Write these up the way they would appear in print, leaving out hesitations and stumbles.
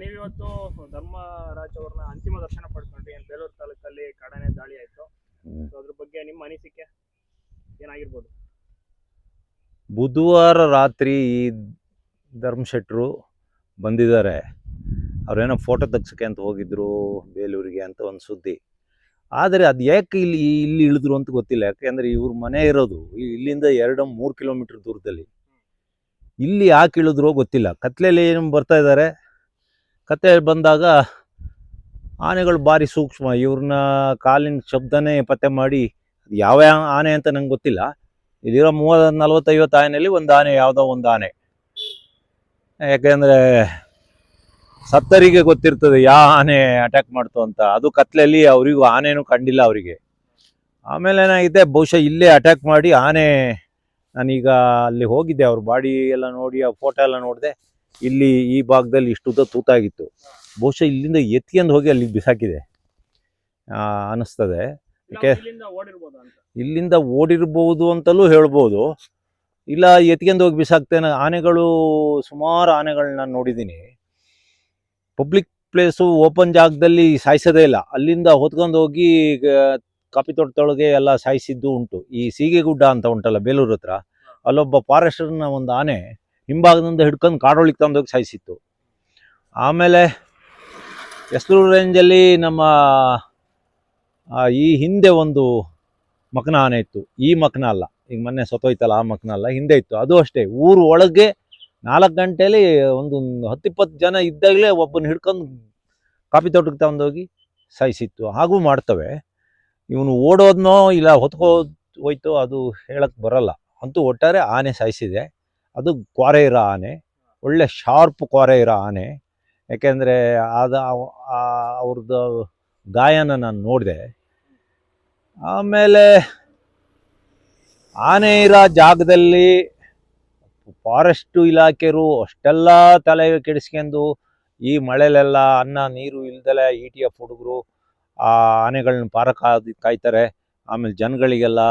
ನೀವಿವತ್ತು ಧರ್ಮರಾಜ್ ಅವ್ರನ್ನ ಅಂತಿಮ ದರ್ಶನ ಪಡ್ಕೊಂಡ್ರಿ. ಬೇಲೂರು ತಾಲೂಕಲ್ಲಿ ಕಾಡಾನೆ ದಾಳಿ ಆಯ್ತು. ಅದ್ರ ಬಗ್ಗೆ ನಿಮ್ಮ ಅನಿಸಿಕೆ ಏನಾಗಿರ್ಬೋದು? ಬುಧವಾರ ರಾತ್ರಿ ಈ ಧರ್ಮಶೆಟ್ಟರು ಬಂದಿದ್ದಾರೆ. ಅವ್ರೇನೋ ಫೋಟೋ ತೆಗ್ಸೋಕ್ಕೆ ಅಂತ ಹೋಗಿದ್ರು ಬೇಲೂರಿಗೆ ಅಂತ ಒಂದು ಸುದ್ದಿ. ಆದರೆ ಅದು ಯಾಕೆ ಇಲ್ಲಿ ಇಳಿದ್ರು ಅಂತ ಗೊತ್ತಿಲ್ಲ. ಯಾಕೆಂದರೆ ಇವ್ರ ಮನೆ ಇರೋದು ಇಲ್ಲಿಂದ 2-3 ಕಿಲೋಮೀಟ್ರ್ ದೂರದಲ್ಲಿ. ಇಲ್ಲಿ ಯಾಕೆ ಇಳಿದ್ರೋ ಗೊತ್ತಿಲ್ಲ. ಕತ್ಲೆಯಲ್ಲಿ ಏನು ಬರ್ತಾ ಇದ್ದಾರೆ. ಕತ್ಲೆಯಲ್ಲಿ ಬಂದಾಗ ಆನೆಗಳು ಭಾರಿ ಸೂಕ್ಷ್ಮ. ಇವ್ರನ್ನ ಕಾಲಿನ ಶಬ್ದನೇ ಪತ್ತೆ ಮಾಡಿ ಯಾವ ಆನೆ ಅಂತ ನಂಗೆ ಗೊತ್ತಿಲ್ಲ. ಇಲ್ಲಿರೋ 30-40-50 ಆನೆಯಲ್ಲಿ ಒಂದು ಆನೆ, ಯಾವುದೋ ಒಂದು ಆನೆ. ಯಾಕೆಂದರೆ ಸತ್ತರಿಗೆ ಗೊತ್ತಿರ್ತದೆ ಯಾವ ಆನೆ ಅಟ್ಯಾಕ್ ಮಾಡ್ತು ಅಂತ. ಅದು ಕತ್ಲೆಯಲ್ಲಿ ಅವರಿಗೂ ಆನೆನೂ ಕಂಡಿಲ್ಲ ಅವರಿಗೆ. ಆಮೇಲೆ ಏನಾಗಿದೆ, ಬಹುಶಃ ಇಲ್ಲೇ ಅಟ್ಯಾಕ್ ಮಾಡಿ ಆನೆ, ನಾನೀಗ ಅಲ್ಲಿ ಹೋಗಿದ್ದೆ, ಅವ್ರ ಬಾಡಿ ಎಲ್ಲ ನೋಡಿ ಆ ಫೋಟೋ ಎಲ್ಲ ನೋಡಿದೆ. ಇಲ್ಲಿ ಈ ಭಾಗದಲ್ಲಿ ಇಷ್ಟುದ್ದ ತೂತಾಗಿತ್ತು. ಬಹುಶಃ ಇಲ್ಲಿಂದ ಎತ್ಕೊಂಡು ಹೋಗಿ ಅಲ್ಲಿಗೆ ಬಿಸಾಕಿದೆ ಅನ್ನಿಸ್ತದೆ. ಯಾಕೆ ಇಲ್ಲಿಂದ ಓಡಿರ್ಬೋದು ಅಂತಲೂ ಹೇಳ್ಬೋದು, ಇಲ್ಲ ಎತ್ಕೊಂಡು ಹೋಗಿ ಬಿಸಾಕ್ತೇನೆ. ಆನೆಗಳು, ಸುಮಾರು ಆನೆಗಳನ್ನ ನಾನು ನೋಡಿದ್ದೀನಿ. ಪಬ್ಲಿಕ್ ಪ್ಲೇಸು, ಓಪನ್ ಜಾಗದಲ್ಲಿ ಸಾಯಿಸೋದೇ ಇಲ್ಲ. ಅಲ್ಲಿಂದ ಹೊತ್ಕೊಂಡು ಹೋಗಿ ಕಾಫಿ ತೋಟದೊಳಗೆ ಎಲ್ಲ ಸಾಯಿಸಿದ್ದು ಉಂಟು. ಈ ಸೀಗೆಗುಡ್ಡ ಅಂತ ಉಂಟಲ್ಲ ಬೇಲೂರು ಹತ್ರ, ಅಲ್ಲೊಬ್ಬ ಫಾರೆಸ್ಟರ್ನ ಒಂದು ಆನೆ ಹಿಂಭಾಗದಿಂದ ಹಿಡ್ಕೊಂಡು ಕಾಡೊಳಗೆ ತಂದೋಗಿ ಸಾಯಿಸಿತ್ತು. ಆಮೇಲೆ ಎಸ್ಲೂರು ರೇಂಜಲ್ಲಿ ನಮ್ಮ ಈ ಹಿಂದೆ ಒಂದು ಮಕನ ಆನೆ ಇತ್ತು. ಈ ಮಕನ ಅಲ್ಲ, ಈಗ ಮೊನ್ನೆ ಸತ್ತೋಯ್ತಲ್ಲ ಆ ಮಕನ ಅಲ್ಲ, ಹಿಂದೆ ಇತ್ತು. ಅದು ಅಷ್ಟೇ, ಊರು ಒಳಗೆ 4 ಗಂಟೆಯಲ್ಲಿ ಒಂದು 10-20 ಜನ ಇದ್ದಾಗಲೇ ಒಬ್ಬನ ಹಿಡ್ಕೊಂಡು ಕಾಫಿ ತೋಟಕ್ಕೆ ತಗೊಂಡೋಗಿ ಸಾಯಿಸಿತ್ತು. ಹಾಗೂ ಮಾಡ್ತವೆ. ಇವನು ಓಡೋದ್ನೋ ಇಲ್ಲ ಹೋಯ್ತೋ ಅದು ಹೇಳಕ್ಕೆ ಬರಲ್ಲ. ಅಂತೂ ಒಟ್ಟಾರೆ ಆನೆ ಸಾಯಿಸಿದೆ. ಅದು ಕ್ವಾರೆ ಇರೋ ಆನೆ, ಒಳ್ಳೆ ಶಾರ್ಪ್ ಕ್ವಾರೆ ಇರೋ ಆನೆ. ಯಾಕೆಂದರೆ ಅವ್ರದ್ದು ಗಾಯನ ನಾನು ನೋಡಿದೆ. ಆಮೇಲೆ ಆನೆ ಇರೋ ಜಾಗದಲ್ಲಿ ಫಾರೆಸ್ಟು ಇಲಾಖೆಯರು ಅಷ್ಟೆಲ್ಲ ತಲೆ ಕೆಡಿಸ್ಕೊಂಡು ಈ ಮಳೆಲೆಲ್ಲ ಅನ್ನ ನೀರು ಇಲ್ದಲೆ ETF ಹುಡುಗರು ಆ ಆನೆಗಳನ್ನ ಕಾಯ್ತಾರೆ. ಆಮೇಲೆ ಜನಗಳಿಗೆಲ್ಲ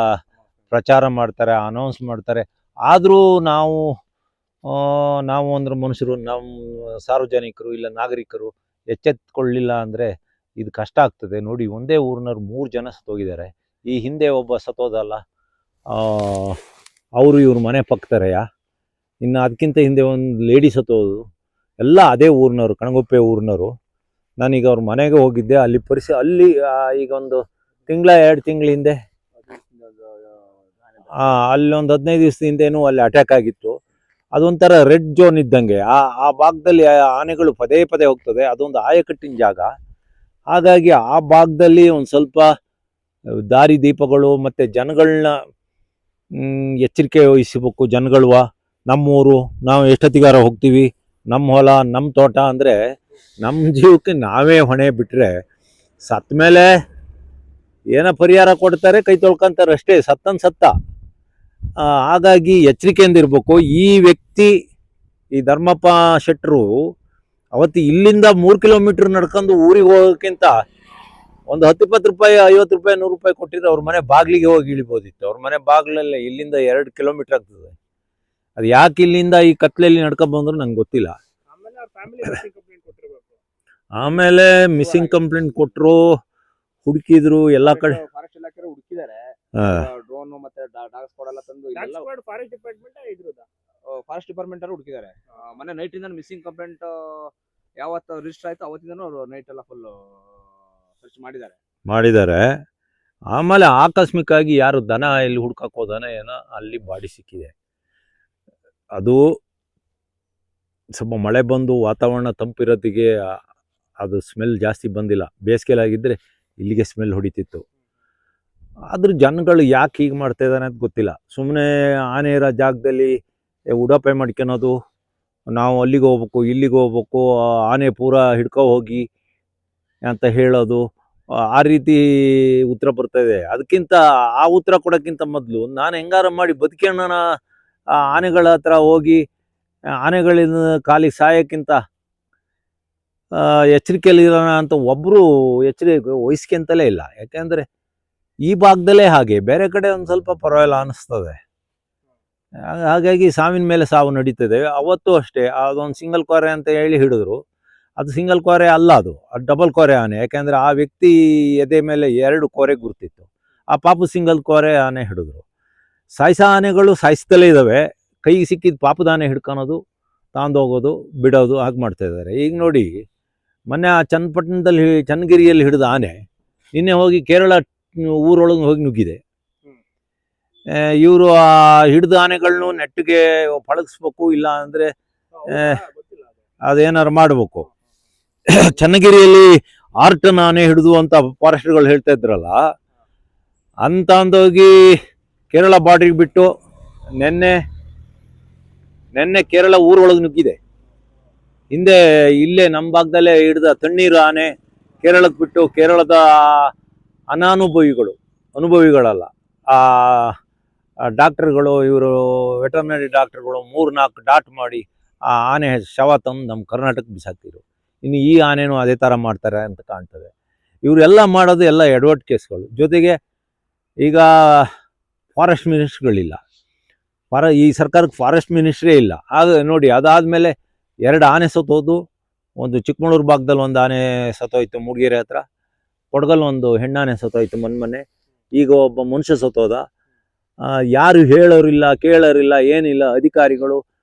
ಪ್ರಚಾರ ಮಾಡ್ತಾರೆ, ಅನೌನ್ಸ್ ಮಾಡ್ತಾರೆ. ಆದರೂ ನಾವು ಅಂದ್ರೆ ಮನುಷ್ಯರು, ನಮ್ಮ ಸಾರ್ವಜನಿಕರು ಇಲ್ಲ ನಾಗರಿಕರು ಎಚ್ಚೆತ್ಕೊಳ್ಳಿಲ್ಲ ಅಂದರೆ ಇದು ಕಷ್ಟ ಆಗ್ತದೆ. ನೋಡಿ, ಒಂದೇ ಊರಿನವ್ರು 3 ಜನ ಸತ್ತೋಗಿದ್ದಾರೆ. ಈ ಹಿಂದೆ ಒಬ್ಬ ಸತ್ತೋದಲ್ಲ, ಅವರು ಇವ್ರ ಮನೆ ಪಕ್ಕದರೆಯ. ಇನ್ನು ಅದಕ್ಕಿಂತ ಹಿಂದೆ ಒಂದು ಲೇಡಿ ಸತ್ತೋದು. ಎಲ್ಲ ಅದೇ ಊರಿನವರು, ಕಣಗುಪ್ಪೆ ಊರಿನವರು. ನಾನೀಗ ಅವ್ರ ಮನೆಗೆ ಹೋಗಿದ್ದೆ. ಅಲ್ಲಿ ಅಲ್ಲಿ ಈಗ ಒಂದು 2 ತಿಂಗಳ ಹಿಂದೆ ಅಲ್ಲೊಂದು 15 ದಿವಸದ ಹಿಂದೆನೂ ಅಲ್ಲಿ ಅಟ್ಯಾಕ್ ಆಗಿತ್ತು. ಅದೊಂಥರ ರೆಡ್ ಝೋನ್ ಇದ್ದಂಗೆ. ಆ ಭಾಗದಲ್ಲಿ ಆನೆಗಳು ಪದೇ ಪದೇ ಹೋಗ್ತದೆ. ಅದೊಂದು ಆಯಕಟ್ಟಿನ ಜಾಗ. ಹಾಗಾಗಿ ಆ ಭಾಗದಲ್ಲಿ ಒಂದು ಸ್ವಲ್ಪ ದಾರಿ ದೀಪಗಳು ಮತ್ತು ಜನಗಳನ್ನ ಎಚ್ಚರಿಕೆ ವಹಿಸಬೇಕು. ಜನಗಳುವ ನಮ್ಮೂರು, ನಾವು ಎಷ್ಟೊತ್ತಿಗಾರ ಹೋಗ್ತೀವಿ, ನಮ್ಮ ಹೊಲ, ನಮ್ಮ ತೋಟ ಅಂದರೆ ನಮ್ಮ ಜೀವಕ್ಕೆ ನಾವೇ ಹೊಣೆ ಬಿಟ್ಟರೆ, ಸತ್ತ ಮೇಲೆ ಏನೋ ಪರಿಹಾರ ಕೊಡ್ತಾರೆ, ಕೈ ತೊಳ್ಕೊಂತಾರೆ ಅಷ್ಟೇ, ಸತ್ತ. ಹಾಗಾಗಿ ಎಚ್ಚರಿಕೆಯಿಂದ ಇರಬೇಕು. ಈ ವ್ಯಕ್ತಿ, ಈ ಧರ್ಮಪ್ಪ ಶೆಟ್ಟರು ಅವತ್ತು ಇಲ್ಲಿಂದ 3 ಕಿಲೋಮೀಟ್ರ್ ನಡ್ಕೊಂಡು ಊರಿಗೆ ಹೋಗೋಕ್ಕಿಂತ ಒಂದು 10-20 ರೂಪಾಯಿ, 50 ರೂಪಾಯಿ, 100 ರೂಪಾಯಿ ಕೊಟ್ಟಿದ್ರೆ ಅವ್ರ ಮನೆ ಬಾಗಿಲಿಗೆ ಹೋಗಿ ಇಳಿಬೋದಿತ್ತು. ಅವ್ರ ಮನೆ ಬಾಗಿಲಲ್ಲೇ ಇಲ್ಲಿಂದ 2 ಕಿಲೋಮೀಟ್ರ್ ಆಗ್ತದೆ. ಅದು ಯಾಕೆ ಇಲ್ಲಿಂದ ಈ ಕತ್ಲೆಯಲ್ಲಿ ನಡ್ಕೊಂಡ್ಬಂದ್ರು ನಂಗೆ ಗೊತ್ತಿಲ್ಲ. ಆಮೇಲೆ ಮಿಸ್ಸಿಂಗ್ ಕಂಪ್ಲೇಂಟ್ ಕೊಟ್ಟರು, ಹುಡುಕಿದ್ರು ಎಲ್ಲ ಕಡೆ. ಫಾರೆಸ್ಟ್ ಇಲಾಖೆ ಹುಡುಕಿದ್ದಾರೆ. ಡ್ರೋನ್ ಮತ್ತೆ ಡಾಗ್ ಸ್ಕ್ವಾಡ್ ಎಲ್ಲ ತಂದು ಫಾರೆಸ್ಟ್ ಡಿಪಾರ್ಟ್ಮೆಂಟ್ ಅವರು ಹುಡುಕಿದ್ದಾರೆ. ಮೊನ್ನೆ ನೈಟ್ ಇಂದ ಮಿಸ್ಸಿಂಗ್ ಕಂಪ್ಲೇಂಟ್ ಯಾವತ್ತು ರಿಜಿಸ್ಟರ್ ಆಯ್ತು ಅವತ್ತಿಂದನೂ ಅವರು ನೈಟ್ ಎಲ್ಲ ಫುಲ್ ಸರ್ಚ್ ಮಾಡಿದ್ದಾರೆ. ಆಮೇಲೆ ಆಕಸ್ಮಿಕವಾಗಿ ಯಾರು ದನ ಇಲ್ಲಿ ಹುಡ್ಕಕ್ಕೆ ಹೋದನ ಏನೋ ಅಲ್ಲಿ ಬಾಡಿ ಸಿಕ್ಕಿದೆ. ಅದು ಸ್ವಲ್ಪ ಮಳೆ ಬಂದು ವಾತಾವರಣ ತಂಪಿರೋದಿಗೆ ಅದು ಸ್ಮೆಲ್ ಜಾಸ್ತಿ ಬಂದಿಲ್ಲ. ಬೇಸಿಗೆಲಾಗಿದ್ದರೆ ಇಲ್ಲಿಗೆ ಸ್ಮೆಲ್ ಹೊಡಿತಿತ್ತು. ಆದರೂ ಜನಗಳು ಯಾಕೆ ಹೀಗೆ ಮಾಡ್ತಾ ಇದ್ದಾನೆ ಅಂತ ಗೊತ್ತಿಲ್ಲ. ಸುಮ್ಮನೆ ಆನೆ ಇರೋ ಜಾಗದಲ್ಲಿ ಉಡಾಪೆ ಮಾಡ್ಕೊಳೋದು, ನಾವು ಅಲ್ಲಿಗೆ ಹೋಗ್ಬೇಕು, ಇಲ್ಲಿಗೆ ಹೋಗ್ಬೇಕು, ಆನೆ ಪೂರಾ ಹಿಡ್ಕೊ ಹೋಗಿ ಅಂತ ಹೇಳೋದು, ಆ ರೀತಿ ಉತ್ತರ ಬರ್ತಾಯಿದೆ. ಅದಕ್ಕಿಂತ ಆ ಉತ್ತರ ಕೊಡೋಕ್ಕಿಂತ ಮೊದಲು ನಾನು ಹೆಂಗಾರ ಮಾಡಿ ಬದುಕೋಣ, ಆನೆಗಳ ಹತ್ರ ಹೋಗಿ ಆನೆಗಳಿಂದ ಕಾಲಿಗೆ ಸಾಯೋಕ್ಕಿಂತ ಎಚ್ಚರಿಕೆಯಲ್ಲಿರೋಣ ಅಂತ ಒಬ್ಬರು ಎಚ್ಚರಿಕೆ ವಹಿಸ್ಕೊಂತಲೇ ಇಲ್ಲ. ಯಾಕೆಂದರೆ ಈ ಭಾಗದಲ್ಲೇ ಹಾಗೆ, ಬೇರೆ ಕಡೆ ಒಂದು ಸ್ವಲ್ಪ ಪರವಾಗಿಲ್ಲ ಅನ್ನಿಸ್ತದೆ. ಹಾಗಾಗಿ ಸಾವಿನ ಮೇಲೆ ಸಾವು ನಡೀತದೆ. ಅವತ್ತು ಅಷ್ಟೇ ಅದೊಂದು ಸಿಂಗಲ್ ಕ್ವಾರೆ ಅಂತ ಹೇಳಿ ಹಿಡಿದ್ರು. ಅದು ಸಿಂಗಲ್ ಕೋರೆ ಅಲ್ಲ, ಅದು ಡಬಲ್ ಕೋರೆ ಆನೆ. ಯಾಕೆಂದರೆ ಆ ವ್ಯಕ್ತಿ ಎದೆ ಮೇಲೆ 2 ಕೋರೆ ಗುರುತಿತ್ತು. ಆ ಪಾಪು ಸಿಂಗಲ್ ಕೋರೆ ಆನೆ ಹಿಡಿದ್ರು. ಸಾಯಿಸೋ ಆನೆಗಳು ಸಾಯಿಸ್ತಲೇ ಇದ್ದಾವೆ. ಕೈಗೆ ಸಿಕ್ಕಿದ ಪಾಪದ ಆನೆ ಹಿಡ್ಕೊಳೋದು, ಹೋಗೋದು, ಬಿಡೋದು, ಹಾಗೆ ಮಾಡ್ತಾ ಇದ್ದಾರೆ. ಈಗ ನೋಡಿ, ಮೊನ್ನೆ ಆ ಚನ್ನಪಟ್ಟಣದಲ್ಲಿ ಚನ್ನಗಿರಿಯಲ್ಲಿ ಹಿಡಿದ ಆನೆ ನಿನ್ನೆ ಹೋಗಿ ಕೇರಳ ಊರೊಳಗೆ ಹೋಗಿ ನುಗ್ಗಿದೆ. ಇವರು ಆ ಹಿಡಿದ ಆನೆಗಳನ್ನು ನೆಟ್ಟಿಗೆ ಪಳಗಿಸ್ಬೇಕು, ಇಲ್ಲ ಅಂದರೆ ಅದೇನಾರು ಮಾಡಬೇಕು. ಚನ್ನಗಿರಿಯಲ್ಲಿ 6 ಟನ್ ಆನೆ ಹಿಡಿದು ಅಂತ ಫಾರೆಸ್ಟ್ಗಳು ಹೇಳ್ತಾ ಇದ್ರಲ್ಲ, ಅಂತ ಅಂದೋಗಿ ಕೇರಳ ಬಾರ್ಡ್ರಿಗೆ ಬಿಟ್ಟು ನೆನ್ನೆ ಕೇರಳ ಊರೊಳಗೆ ನುಗ್ಗಿದೆ. ಹಿಂದೆ ಇಲ್ಲೇ ನಮ್ಮ ಭಾಗದಲ್ಲೇ ಹಿಡಿದ ತಣ್ಣೀರು ಆನೆ ಕೇರಳಕ್ಕೆ ಬಿಟ್ಟು, ಕೇರಳದ ಅನುಭವಿಗಳಲ್ಲ, ಆ ಡಾಕ್ಟರ್ಗಳು, ಇವರು ವೆಟರ್ನರಿ ಡಾಕ್ಟರ್ಗಳು 3-4 ಡಾಟ್ ಮಾಡಿ ಆ ಆನೆ ಶವ ತಂದು ನಮ್ಮ ಕರ್ನಾಟಕಕ್ಕೆ ಬಿಸಾಕ್ತಿದ್ರು. ಇನ್ನು ಈ ಆನೆನೂ ಅದೇ ಥರ ಮಾಡ್ತಾರೆ ಅಂತ ಕಾಣ್ತದೆ. ಇವರೆಲ್ಲ ಮಾಡೋದು ಎಲ್ಲ ಎಡವಟ್ ಕೇಸ್ಗಳು. ಜೊತೆಗೆ ಈಗ ಫಾರೆಸ್ಟ್ ಮಿನಿಸ್ಟ್ರುಗಳಿಲ್ಲ, ಈ ಸರ್ಕಾರಕ್ಕೆ ಫಾರೆಸ್ಟ್ ಮಿನಿಸ್ಟ್ರೇ ಇಲ್ಲ. ಆಗ ನೋಡಿ, ಅದಾದಮೇಲೆ 2 ಆನೆ ಸತ್ತೋದು. ಒಂದು ಚಿಕ್ಕಮಗಳೂರು ಭಾಗದಲ್ಲಿ ಒಂದು ಆನೆ ಸತ್ತೋಯ್ತು, ಮೂಡಿಗೆರೆ ಹತ್ರ. ಕೊಡಗಲ್ ಒಂದು ಹೆಣ್ಣಾನೆ ಸತ್ತೋಯ್ತು ಮೊನ್ನೆ. ಈಗ ಒಬ್ಬ ಮನುಷ್ಯ ಸತ್ತೋದ. ಯಾರು ಹೇಳೋರಿಲ್ಲ, ಕೇಳೋರಿಲ್ಲ, ಏನಿಲ್ಲ. ಅಧಿಕಾರಿಗಳು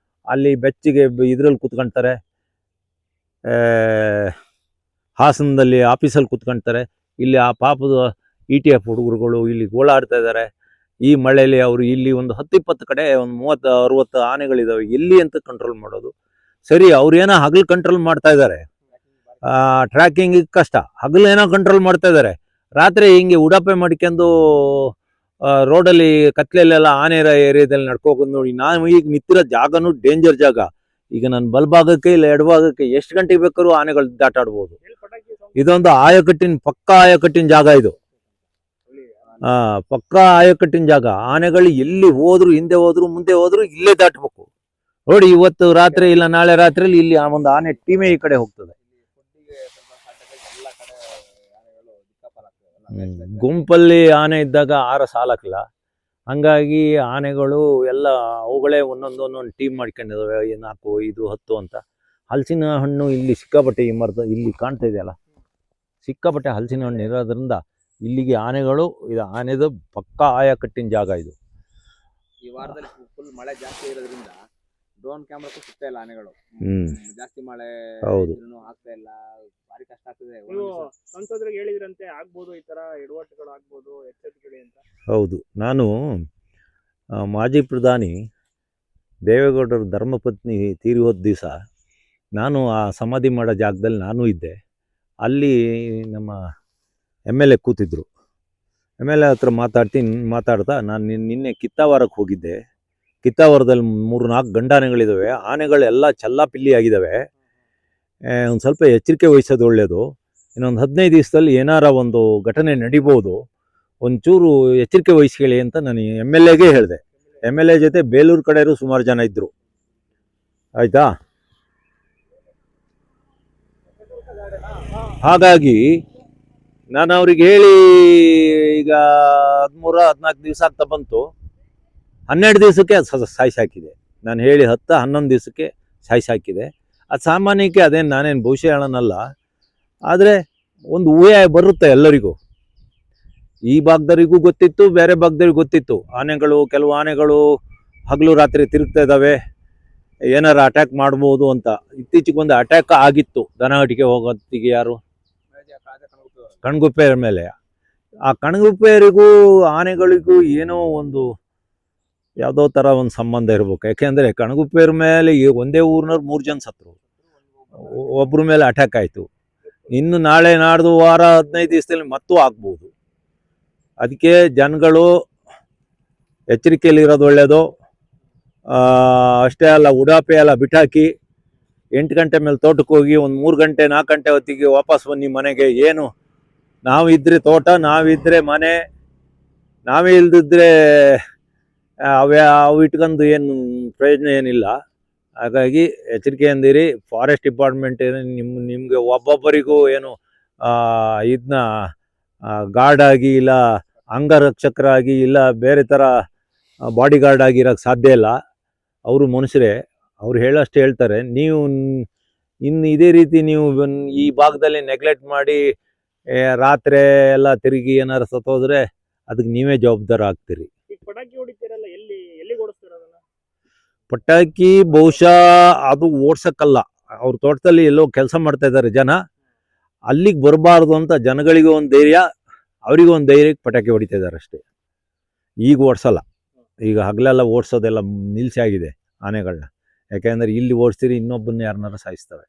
ಅಲ್ಲಿ ಬೆಚ್ಚಿಗೆ ಇದ್ರಲ್ಲಿ ಕೂತ್ಕೊಳ್ತಾರೆ, ಹಾಸನದಲ್ಲಿ ಆಫೀಸಲ್ಲಿ ಕೂತ್ಕೊಳ್ತಾರೆ. ಇಲ್ಲಿ ಆ ಪಾಪದ ETF ಹುಡುಗರುಗಳು ಇಲ್ಲಿ ಗೋಳಾಡ್ತಾ ಇದ್ದಾರೆ. ಈ ಮಳೆಯಲ್ಲಿ ಅವರು ಇಲ್ಲಿ ಒಂದು 10-20 ಕಡೆ ಒಂದು 30-60 ಆನೆಗಳಿದಾವೆ. ಎಲ್ಲಿ ಅಂತ ಕಂಟ್ರೋಲ್ ಮಾಡೋದು? ಸರಿ, ಅವ್ರೇನೋ ಹಗಲು ಕಂಟ್ರೋಲ್ ಮಾಡ್ತಾ ಇದ್ದಾರೆ, ಟ್ರ್ಯಾಕಿಂಗ್ ಕಷ್ಟ. ಹಗಲು ಏನೋ ಕಂಟ್ರೋಲ್ ಮಾಡ್ತಾ ಇದ್ದಾರೆ, ರಾತ್ರಿ ಹಿಂಗೆ ಉಡಾಪೆ ಮಾಡ್ಕೊಂಡು ರೋಡಲ್ಲಿ ಕತ್ಲೆಲ್ಲೆಲ್ಲ ಆನೆ ಏರಿಯಾದಲ್ಲಿ ನಡ್ಕೋಬೋದು. ನೋಡಿ, ನಾನು ಈಗ ನಿಂತಿರೋ ಜಾಗನೂ ಡೇಂಜರ್ ಜಾಗ. ಈಗ ನನ್ನ ಬಲಭಾಗಕ್ಕೆ ಇಲ್ಲ ಎಡಭಾಗಕ್ಕೆ ಎಷ್ಟು ಗಂಟೆಗೆ ಬೇಕಾದ್ರೂ ಆನೆಗಳು ದಾಟಾಡ್ಬೋದು. ಇದೊಂದು ಪಕ್ಕಾ ಆಯಕಟ್ಟಿನ ಜಾಗ ಇದು. ಪಕ್ಕಾ ಆಯಕಟ್ಟಿನ ಜಾಗ. ಆನೆಗಳು ಎಲ್ಲಿ ಹೋದ್ರು, ಹಿಂದೆ ಹೋದ್ರು, ಮುಂದೆ ಹೋದ್ರು ಇಲ್ಲೇ ದಾಟಬೇಕು. ನೋಡಿ, ಇವತ್ತು ರಾತ್ರಿ ಇಲ್ಲ ನಾಳೆ ರಾತ್ರಿಯಲ್ಲಿ ಇಲ್ಲಿ ಒಂದು ಆನೆ ಟೀಮೇ ಈ ಕಡೆ ಹೋಗ್ತದೆ. ಗುಂಪಲ್ಲಿ ಆನೆ ಇದ್ದಾಗ ಸಾಲಕ್ಕಿಲ್ಲ. ಹಂಗಾಗಿ ಆನೆಗಳು ಎಲ್ಲ ಅವುಗಳೇ ಒಂದೊಂದು ಟೀಮ್ ಮಾಡ್ಕೊಂಡಿದ್ದಾವೆ, 4, 5, 10 ಅಂತ. ಹಲಸಿನ ಹಣ್ಣು ಇಲ್ಲಿ ಸಿಕ್ಕಾಪಟ್ಟೆ, ಈ ಮರದ ಇಲ್ಲಿ ಕಾಣ್ತಾ ಇದೆಯಲ್ಲ, ಸಿಕ್ಕಾಪಟ್ಟೆ ಹಲಸಿನ ಹಣ್ಣು ಇರೋದ್ರಿಂದ ಇಲ್ಲಿಗೆ ಆನೆಗಳು, ಇದು ಆನೆದು ಪಕ್ಕಾ ಆಯಕಟ್ಟಿನ ಜಾಗ ಇದು. ಈ ವಾರದಲ್ಲಿ ಫುಲ್ ಮಳೆ ಜಾಸ್ತಿ ಇರೋದ್ರಿಂದ ಡ್ರೋನ್ ಕ್ಯಾಮ್ರಾಕ್ಕೂ ಸಿಗ್ತಾ ಇಲ್ಲ ಆನೆಗಳು. ಜಾಸ್ತಿ ಮಳೆ ಆಗ್ತಾ ಇಲ್ಲ, ಭಾರಿ ಕಷ್ಟ ಆಗ್ತದೆ. ಸಂಸದರಿಗೆ ಹೇಳಿದ್ರಂತೆ ಆಗ್ಬೋದು, ಈ ತರ ಎಡವಟ್ಟುಗಳು ಆಗ್ಬೋದು, ಎಚ್ಚರಿಕೆಗಳು ಅಂತ. ಹೌದು, ನಾನು ಮಾಜಿ ಪ್ರಧಾನಿ ದೇವೇಗೌಡರ ಧರ್ಮಪತ್ನಿ ತೀರಿ ಹೋದ ದಿವಸ ನಾನು ಆ ಸಮಾಧಿ ಮಾಡೋ ಜಾಗದಲ್ಲಿ ನಾನು ಇದ್ದೆ. ಅಲ್ಲಿ ನಮ್ಮ MLA ಕೂತಿದ್ರು. MLA ಹತ್ರ ಮಾತಾಡ್ತಾ ನಾನು ನಿನ್ನೆ ಕಿತ್ತಾವರಕ್ಕೆ ಹೋಗಿದ್ದೆ. ಕಿತ್ತಾವರದಲ್ಲಿ 3-4 ಗಂಡಾನೆಗಳಿದ್ದಾವೆ. ಆನೆಗಳೆಲ್ಲ ಚಲ್ಲಾಪಿಲ್ಲಿ ಆಗಿದ್ದಾವೆ. ಒಂದು ಸ್ವಲ್ಪ ಎಚ್ಚರಿಕೆ ವಹಿಸೋದು ಒಳ್ಳೆಯದು. ಇನ್ನೊಂದು 15 ದಿವಸದಲ್ಲಿ ಏನಾರ ಒಂದು ಘಟನೆ ನಡಿಬೋದು, ಒಂಚೂರು ಎಚ್ಚರಿಕೆ ವಹಿಸ್ಕೊಳ್ಳಿ ಅಂತ ನಾನು MLAಗೆ ಹೇಳಿದೆ. MLA ಜೊತೆ ಬೇಲೂರು ಕಡೆಯವರು ಸುಮಾರು ಜನ ಇದ್ದರು. ಆಯಿತಾ? ಹಾಗಾಗಿ ನಾನು ಅವ್ರಿಗೆ ಹೇಳಿ ಈಗ 13-14 ದಿವಸ ಆಗ್ತಾ ಬಂತು. 12 ದಿವಸಕ್ಕೆ ಸಾಯಿಸಾಕಿದೆ. ನಾನು ಹೇಳಿ 10-11 ದಿವಸಕ್ಕೆ ಸಾಯಿಸಾಕಿದೆ. ಅದು ಸಾಮಾನ್ಯಕ್ಕೆ ಅದೇನು ನಾನೇನು ಬಹುಶಃ ಹೇಳೋನಲ್ಲ, ಆದರೆ ಒಂದು ಊಹೆ ಬರುತ್ತೆ ಎಲ್ಲರಿಗೂ. ಈ ಭಾಗದವರಿಗೂ ಗೊತ್ತಿತ್ತು, ಬೇರೆ ಭಾಗದವ್ರಿಗೂ ಗೊತ್ತಿತ್ತು. ಕೆಲವು ಆನೆಗಳು ಹಗಲು ರಾತ್ರಿ ತಿರುಗ್ತಾ ಇದ್ದಾವೆ, ಏನಾರು ಅಟ್ಯಾಕ್ ಮಾಡ್ಬೋದು ಅಂತ. ಇತ್ತೀಚೆಗೆ ಒಂದು ಅಟ್ಯಾಕ್ ಆಗಿತ್ತು ದನಗಟ್ಟಿಗೆ ಹೋಗೋತ್ತಿಗೆ. ಯಾರು? ಕಣ್ಗುಪ್ಪೆಯರ ಮೇಲೆ. ಆ ಕಣ್ಗುಪ್ಪೆಯರಿಗೂ ಆನೆಗಳಿಗೂ ಏನೋ ಒಂದು ಯಾವುದೋ ಥರ ಒಂದು ಸಂಬಂಧ ಇರಬೇಕು. ಯಾಕೆಂದರೆ ಕಣ್ಗುಪ್ಪೆಯರ ಮೇಲೆ ಒಂದೇ ಊರಿನವ್ರು 3 ಜನ ಸತ್ರು, ಒಬ್ಬರ ಮೇಲೆ ಅಟ್ಯಾಕ್ ಆಯಿತು. ಇನ್ನು ನಾಳೆ ನಾಡ್ದು ವಾರ 15 ದಿವಸದಲ್ಲಿ ಮತ್ತೂ ಆಗ್ಬೋದು. ಅದಕ್ಕೆ ಜನಗಳು ಎಚ್ಚರಿಕೆಯಲ್ಲಿರೋದು ಒಳ್ಳೆಯದು. ಅಷ್ಟೇ ಅಲ್ಲ, ಉಡಾಪೆ ಎಲ್ಲ ಬಿಟ್ಟಾಕಿ 8 ಗಂಟೆ ಮೇಲೆ ತೋಟಕ್ಕೆ ಹೋಗಿ ಒಂದು 3 ಗಂಟೆ 4 ಗಂಟೆ ಹೊತ್ತಿಗೆ ವಾಪಸ್ ಬನ್ನಿ ಮನೆಗೆ. ಏನು ನಾವಿದ್ರೆ ತೋಟ, ನಾವಿದ್ರೆ ಮನೆ, ನಾವೇ ಇಲ್ದಿದ್ರೆ ಅವು ಇಟ್ಕೊಂಡು ಏನು ಪ್ರಯೋಜನ ಏನಿಲ್ಲ. ಹಾಗಾಗಿ ಎಚ್ಚರಿಕೆಯಿಂದಿರಿ. ಫಾರೆಸ್ಟ್ ಡಿಪಾರ್ಟ್ಮೆಂಟ್ ನಿಮಗೆ ಒಬ್ಬೊಬ್ಬರಿಗೂ ಏನು ಇದನ್ನ ಗಾರ್ಡ್ ಆಗಿ, ಇಲ್ಲ ಅಂಗರಕ್ಷಕರಾಗಿ, ಇಲ್ಲ ಬೇರೆ ಥರ ಬಾಡಿ ಗಾರ್ಡ್ ಆಗಿರೋಕ್ಕೆ ಸಾಧ್ಯ ಇಲ್ಲ. ಅವರು ಮನುಷ್ಯರೇ, ಅವ್ರು ಹೇಳೋಷ್ಟು ಹೇಳ್ತಾರೆ. ನೀವು ಇನ್ನು ಇದೇ ರೀತಿ ನೀವು ಈ ಭಾಗದಲ್ಲಿ ನೆಗ್ಲೆಕ್ಟ್ ಮಾಡಿ ರಾತ್ರಿ ಎಲ್ಲ ತಿರುಗಿ ಏನಾರು ಸತ್ತೋದ್ರೆ ಅದಕ್ಕೆ ನೀವೇ ಜವಾಬ್ದಾರ ಆಗ್ತೀರಿ. ಈಗ ಪಟಾಕಿ ಹೊಡಿತೀರಲ್ಲ, ಎಲ್ಲಿ ಓಡಿಸ್ತೀರ ಅದನ್ನ? ಪಟಾಕಿ ಬಹುಶಃ ಅದು ಓಡ್ಸಕ್ಕಲ್ಲ, ಅವ್ರ ತೋಟದಲ್ಲಿ ಎಲ್ಲೋ ಕೆಲಸ ಮಾಡ್ತಾ ಇದ್ದಾರೆ ಜನ, ಅಲ್ಲಿಗೆ ಬರಬಾರ್ದು ಅಂತ ಜನಗಳಿಗೆ ಒಂದು ಧೈರ್ಯ, ಅವರಿಗೂ ಒಂದು ಧೈರ್ಯಕ್ಕೆ ಪಟಾಕಿ ಹೊಡಿತಾ ಇದ್ದಾರೆ ಅಷ್ಟೇ. ಈಗ ಓಡಿಸಲ್ಲ, ಈಗ ಹಗಲೆಲ್ಲ ಓಡಿಸೋದೆಲ್ಲ ನಿಲ್ಲಿಸಿ ಆಗಿದೆ ಆನೆಗಳನ್ನ. ಯಾಕೆಂದರೆ ಇಲ್ಲಿ ಓಡಿಸ್ತೀರಿ ಇನ್ನೊಬ್ಬನ್ನ ಯಾರನ್ನಾರು ಸಾಯಿಸ್ತವೆ.